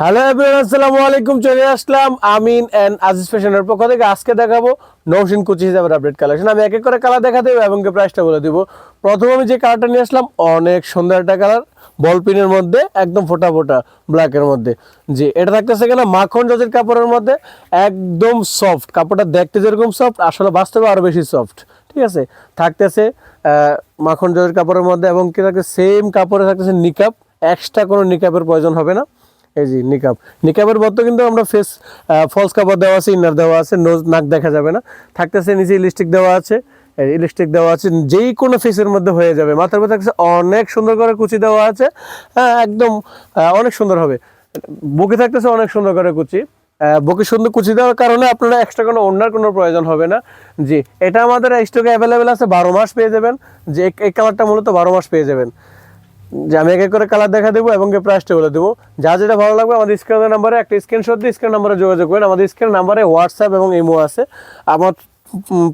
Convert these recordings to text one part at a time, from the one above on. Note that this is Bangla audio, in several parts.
হ্যালো এভরিওয়ান, আসসালামু আলাইকুম। চলে আসলাম আমিন এন্ড আজিজ ফ্যাশনের পক্ষ থেকে। আজকে দেখাবো নওশিন কুচি হিসাবে আপডেট কালেকশন। আমি এক এক করে কালার দেখা দেবো এবং প্রাইসটা বলে দিব। প্রথমে আমি যে কালারটা নিয়ে আসলাম, অনেক সুন্দর একটা কালার, বল পিনের মধ্যে একদম ফোটা ফোটা ব্ল্যাকের মধ্যে। জি, এটা থাকতেছে কিনা মাখন জজের কাপড়ের মধ্যে, একদম সফট। কাপড়টা দেখতে যেরকম সফট, আসলে বাস্তবে আরো বেশি সফট। ঠিক আছে, থাকতেছে মাখন জজের কাপড়ের মধ্যে এবং কি থাকছে সেম কাপড়ে থাকতেছে নিকাপ। এক্সট্রা কোনো নিকাপের প্রয়োজন হবে না। এই যে নিকাব, নিকাবের মধ্যে কিন্তু আমরা ফেস ফলস কাভার দেওয়া আছে, ইনার দেওয়া আছে, নোজ নাক দেখা যাবে না। থাকতেছে নিচে ইলাস্টিক দেওয়া আছে, ইলাস্টিক দেওয়া আছে, যেই কোনো ফেসের মধ্যে হয়ে যাবে। মাথার মধ্যে থাকছে অনেক সুন্দর করে কুচি দেওয়া আছে, হ্যাঁ একদম অনেক সুন্দর হবে। বুকে থাকতেছে অনেক সুন্দর করে কুচি। বুকে সুন্দর কুচি দেওয়ার কারণে আপনারা এক্সট্রা কোনো ওড়নার কোনো প্রয়োজন হবে না। জি, এটা আমাদের স্টকে অ্যাভেলেবেল আছে, 12 মাস পেয়ে যাবেন। যে এই কালারটা মূলত 12 মাস পেয়ে যাবেন। যে আমি এক এক করে কালার দেখা দেবো এবং প্রাইসটা বলে দেবো। যা যেটা ভালো লাগবে আমাদের স্ক্রিনের নাম্বারে একটা স্ক্রিনশট দিয়ে স্ক্রিন নাম্বারে যোগাযোগ করেন। আমাদের স্ক্রিন নাম্বারে হোয়াটসঅ্যাপ এবং ইমো আছে। আমার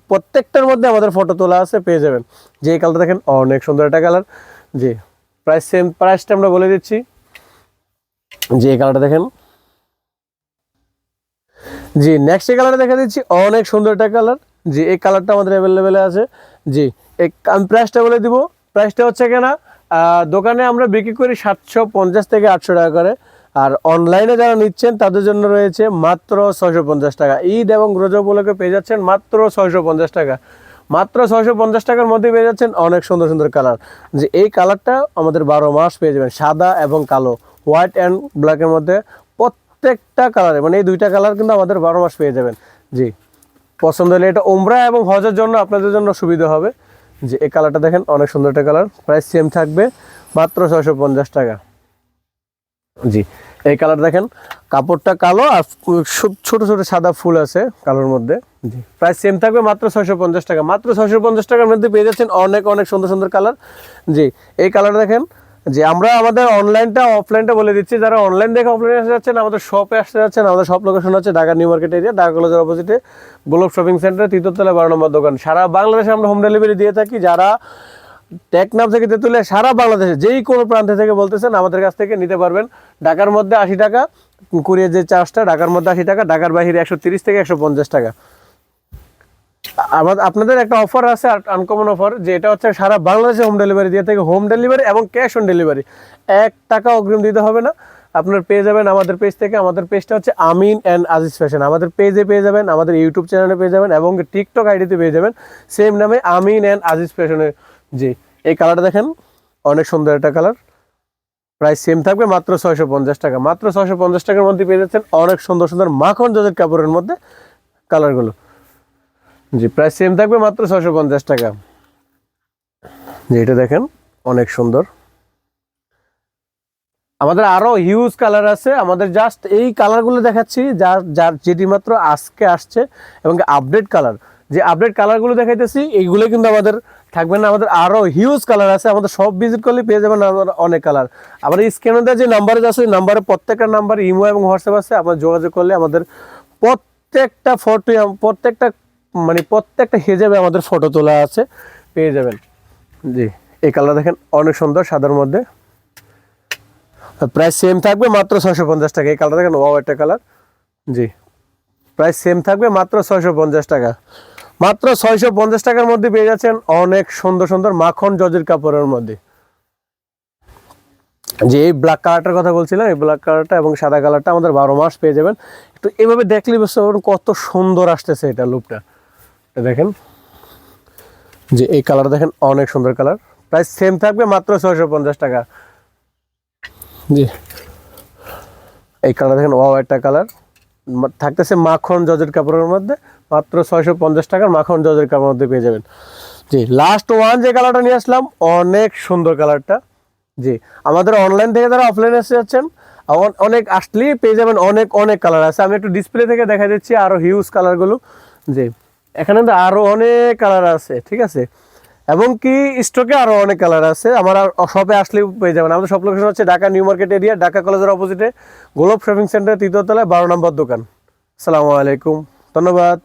প্রত্যেকটার মধ্যে আমাদের ফটো তোলা আছে, পেয়ে যাবেন। যে এই কালারটা দেখেন অনেক সুন্দর একটা কালার। জি, প্রাইস সেম, প্রাইসটা আমরা বলে দিচ্ছি। যে এই কালারটা দেখেন। জি, নেক্সট এই কালারটা দেখা দিচ্ছি, অনেক সুন্দর একটা কালার। জি, এই কালারটা আমাদের অ্যাভেলেবেল আছে। জি, আমি প্রাইসটা বলে দিব। প্রাইসটা হচ্ছে কিনা দোকানে আমরা বিক্রি করি 750 থেকে 800 টাকা করে, আর অনলাইনে যারা নিচ্ছেন তাদের জন্য রয়েছে মাত্র 650 টাকা। ঈদ এবং রোজা উপলক্ষে পেয়ে যাচ্ছেন মাত্র 650 টাকা। মাত্র 650 টাকার মধ্যে পেয়ে যাচ্ছেন অনেক সুন্দর সুন্দর কালার। যে এই কালারটা আমাদের 12 মাস পেয়ে যাবেন, সাদা এবং কালো, হোয়াইট অ্যান্ড ব্ল্যাকের মধ্যে। প্রত্যেকটা কালারে, মানে এই দুইটা কালার কিন্তু আমাদের 12 মাস পেয়ে যাবেন। জি, পছন্দ হলে এটা উমরা এবং হজের জন্য আপনাদের জন্য সুবিধা হবে। যে এই কালারটা দেখেন অনেক সুন্দর একটা কালার, প্রাইস সেম থাকবে মাত্র 650 টাকা। জি, এই কালার দেখেন, কাপড়টা কালো আর ছোট ছোট সাদা ফুল আছে কালোর মধ্যে। জি, প্রাইস সেম থাকবে মাত্র 650 টাকা। মাত্র 650 টাকার মধ্যে পেয়ে যাচ্ছেন অনেক অনেক সুন্দর সুন্দর কালার। জি, এই কালার দেখেন। যে আমরা আমাদের অনলাইনটা অফলাইনটা বলে দিচ্ছি। যারা অনলাইন দেখে অফলাইনে আসতে যাচ্ছেন, আমাদের শপে আসতে যাচ্ছেন, আমাদের শপ লোকেশন হচ্ছে Dhaka new market area, Dhaka কলেজের অপোজিটে গোলক শপিং সেন্টার, তৃতীয়তলা 12 নম্বর দোকান। সারা বাংলাদেশে আমরা হোম ডেলিভারি দিয়ে থাকি। যারা টেকনাফ থেকে তেঁতুলিয়া, সারা বাংলাদেশে যেই কোনো প্রান্ত থেকে বলতেছেন আমাদের কাছ থেকে নিতে পারবেন। ঢাকার মধ্যে 80 টাকা কুরিয়ার যে চার্জটা, ঢাকার মধ্যে 80 টাকা, ঢাকার বাইরে 130 থেকে 150 টাকা। আপনাদের একটা অফার আছে, আনকমন অফার, যে এটা হচ্ছে সারা বাংলাদেশে হোম ডেলিভারি দিয়ে থাকে। হোম ডেলিভারি এবং ক্যাশ অন ডেলিভারি, 1 টাকা অগ্রিম দিতে হবে না। আপনার পেয়ে যাবেন আমাদের পেজ থেকে। আমাদের পেজটা হচ্ছে আমিন অ্যান্ড আজিজ ফ্যাশন। আমাদের পেজে পেয়ে যাবেন, আমাদের ইউটিউব চ্যানেলে পেয়ে যাবেন এবং টিকটক আইডিতে পেয়ে যাবেন সেম নামে আমিন অ্যান্ড আজিজ ফ্যাশনের। জি, এই কালারটা দেখেন অনেক সুন্দর একটা কালার, প্রাইস সেম থাকবে মাত্র 650 টাকা। মাত্র 650 টাকার মধ্যে পেয়ে যাচ্ছেন অনেক সুন্দর সুন্দর মাখন জজের কাপড়ের মধ্যে কালারগুলো। জি, প্রাইস সেম থাকবে মাত্র 650 টাকা। জি, এটা দেখেন অনেক সুন্দর। আমাদের আরো হিউজ কালার আছে। আমাদের জাস্ট এই কালারগুলো দেখাচ্ছি যার যার যেটি মাত্র আজকে আসছে এবং আপডেট কালার। যে আপডেট কালারগুলো দেখাইতেছি এইগুলো কিন্তু আমাদের থাকবে না। আমাদের আরো হিউজ কালার আছে। আমাদের সব ভিজিট করলে পেয়ে যাবেন অনেক কালার। আমাদের স্ক্রিনে দেওয়া যে নাম্বারে আছে, ওই নাম্বারে প্রত্যেকটা নাম্বার ইমো এবং হোয়াটসঅ্যাপ আছে। আপনার যোগাযোগ করলে আমাদের প্রত্যেকটা ফটো, প্রত্যেকটা হিজাবে আমাদের ফটো তোলা আছে, পেয়ে যাবেন। জি, এই কালার দেখেন অনেক সুন্দর, সাদার মধ্যে। প্রাইস সেম থাকবে মাত্র 650 টাকা। এই কালার দেখেন, ওয়াও একটা কালার। জি, প্রাইস সেম থাকবে মাত্র 650 টাকা। মাত্র 650 টাকার মধ্যে পেয়ে যাচ্ছেন অনেক সুন্দর সুন্দর মাখন জজের কাপড়ের মধ্যে। যে এই ব্ল্যাক কালারটার কথা বলছিলাম, এই ব্ল্যাক কালারটা এবং সাদা কালারটা আমাদের 12 মাস পেয়ে যাবেন। একটু এভাবে দেখলে বুঝতে পারবেন কত সুন্দর আসতেছে এটা লুকটা। দেখেন, যে এই কালার দেখেন অনেক সুন্দর কালার, প্রাইস সেম থাকবে মাত্র 650 টাকা। জি, এই কালার দেখেন, ওয়াও একটা কালার, থাকতেছে মাখন জজের কাপড়ের মধ্যে। মাত্র 650 টাকার মাখন জজের কাপড়ের মধ্যে পেয়ে যাবেন। জি, লাস্ট ওয়ান যে কালারটা নিয়ে আসলাম, অনেক সুন্দর কালারটা। জি, আমাদের অনলাইন থেকে যারা অফলাইনে এসে যাচ্ছেন, অনেক আসলেই পেয়ে যাবেন অনেক অনেক কালার আছে। আমি একটু ডিসপ্লে থেকে দেখা দিচ্ছি আরো হিউজ কালারগুলো। জি, এখানে তো আরো অনেক কালার আছে, ঠিক আছে, এবং কি স্টকে আরো অনেক কালার আছে। আমার শপে আসলেই পেয়ে যাবেন। আমাদের সব লোকেশন হচ্ছে Dhaka new market area, Dhaka কলেজের অপোজিটে গোলক শপিং সেন্টার, তৃতীয় তলায় 12 নম্বর দোকান। আসসালামু আলাইকুম, ধন্যবাদ।